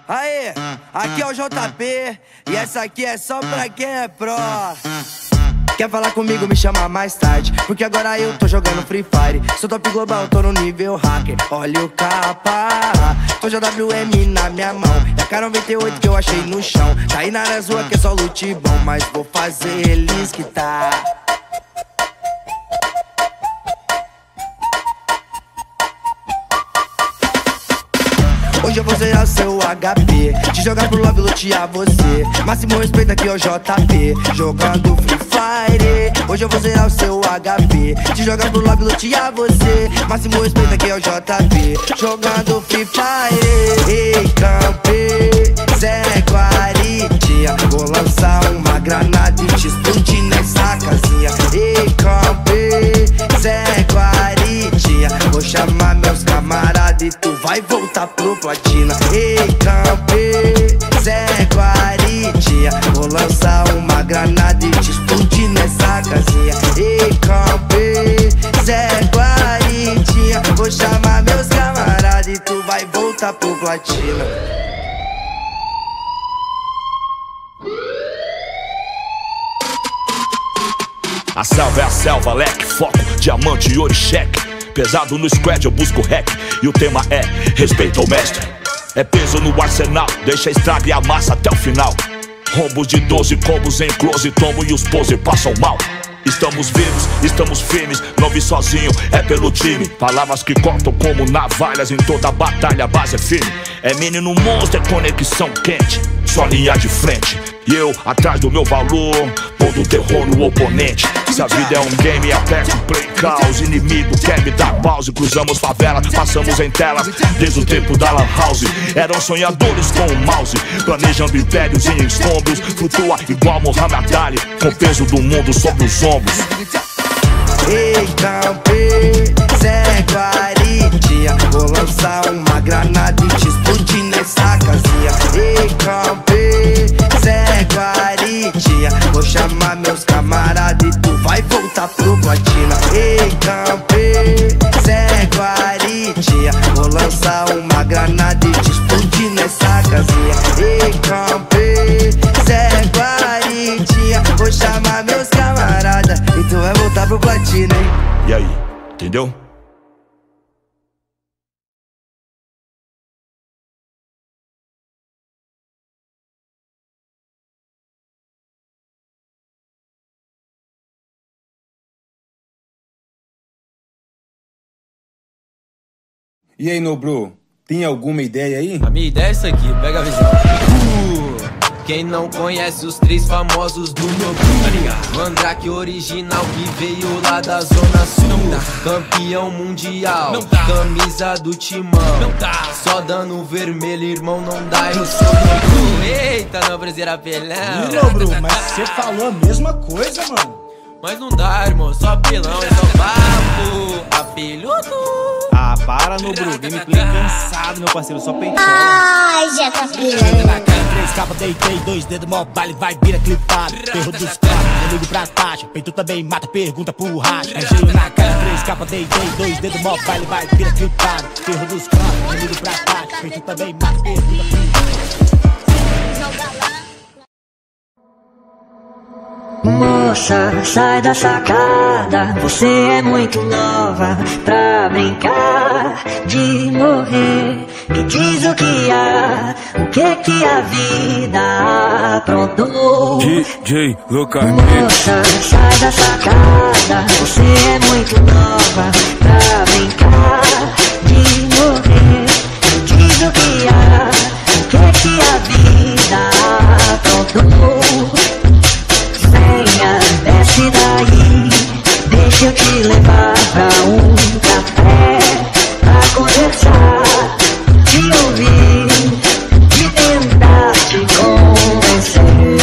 Aê, aqui é o JP e essa aqui é só pra quem é pro. Quer falar comigo, me chama mais tarde, porque agora eu tô jogando Free Fire. Sou top global, tô no nível hacker, olha o capa. Tô JWM na minha mão, e a K98 que eu achei no chão. Tá aí na rua que é só loot bom, mas vou fazer eles que tá. Hoje eu vou zerar seu HP, te jogar pro lobby, lutear você. Máximo respeito aqui é o JP, jogando Free Fire. Hoje eu vou zerar o seu HP, te jogar pro lobby, lutear você. Máximo respeito aqui é o JP, jogando Free Fire. Ei, campe, Zé Guaritinha, vou lançar uma granada e te explodir nessa casinha. Ei, campe, Zé Guaritinha, vou chamar meus camaradas e tu vai voltar pro platina. Ei, campe, Zé Guaritinha, vou lançar uma granada e te explodir nessa casinha. Ei, campe, Zé Guaritinha, vou chamar meus camaradas e tu vai voltar pro platina. A selva é a selva, leque, foco, diamante, ouro e cheque. Pesado no squad, eu busco hack, e o tema é respeito ao mestre. É peso no arsenal, deixa a estrada e a massa até o final. Rombos de 12 combos em close, tomo e os pose passam mal. Estamos vivos, estamos firmes, não vi sozinho, é pelo time. Palavras que cortam como navalhas, em toda batalha a base é firme. É menino monstro, é conexão quente, só linha de frente. E eu, atrás do meu valor, pondo terror no oponente. Se a vida é um game, aperto play caos. Inimigo quer me dar pause. Cruzamos favela, passamos em telas desde o tempo da lan house. Eram sonhadores com o mouse, planejando impérios em escombros. Flutua igual Muhammad Ali, com o peso do mundo sobre os ombros. Ei, campe, Zé Guaritinha, vou lançar uma granada e te explodir nessa casinha. Ei, campe, Zé Guaritinha, vou chamar meus camaradas e tu vai voltar pro platina. Ei, campe, Zé Guaritinha, vou lançar uma granada e te explodir nessa casinha. Ei, campe, Zé Guaritinha, vou chamar meus camaradas e tu vai voltar pro platina, hein? E aí, entendeu? E aí, Nobru, tem alguma ideia aí? A minha ideia é isso aqui, pega a visão. Quem não conhece os três famosos do Nobru? Mandrake original que veio lá da Zona Sul. Campeão mundial, camisa do timão. Só dando vermelho, irmão, não dá, eu sou Nobru. Eita, Nobruzeira pelão. Ih, Nobru, mas você falou a mesma coisa, mano. Mas não dá, irmão, só apelão, é só papo. Apelhudo. Ah, para, Nobru, gameplay cansado, meu parceiro, só peitola. Ai, já tá pilando. Na cara, 3 capas, deitei, 2 dedos, mobile, vai, vira clipado. Perro dos caras, inimigo pra taxa. Peito também mata, pergunta pro racha. É gelo na cara, 3 capas, deitei, 2 dedos, mobile, vai, vira clipado. Perro dos caras, inimigo pra taxa. Peito também mata, pergunta pro racha. Moça, sai da sacada, você é muito nova pra brincar de morrer. Me diz o que há, o que a vida aprontou. DJ Lucas. Moça, sai da sacada, você é muito nova pra brincar de morrer. Me diz o que há, o que a vida aprontou. Desce daí, deixa eu te levar pra um café, pra conversar, te ouvir, de tentar te convencer.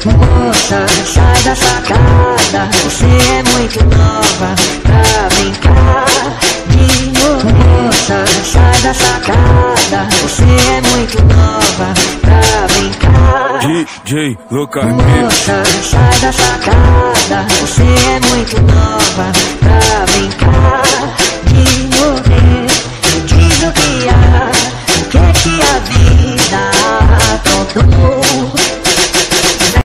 Moça, sai da sacada, você é muito nova pra brincar de novo. Moça, sai da sacada, você é muito nova pra brincar. DJ Lucas. Moça, sai da sacada, você é muito nova pra brincar de morrer. Me diz o vida. Todo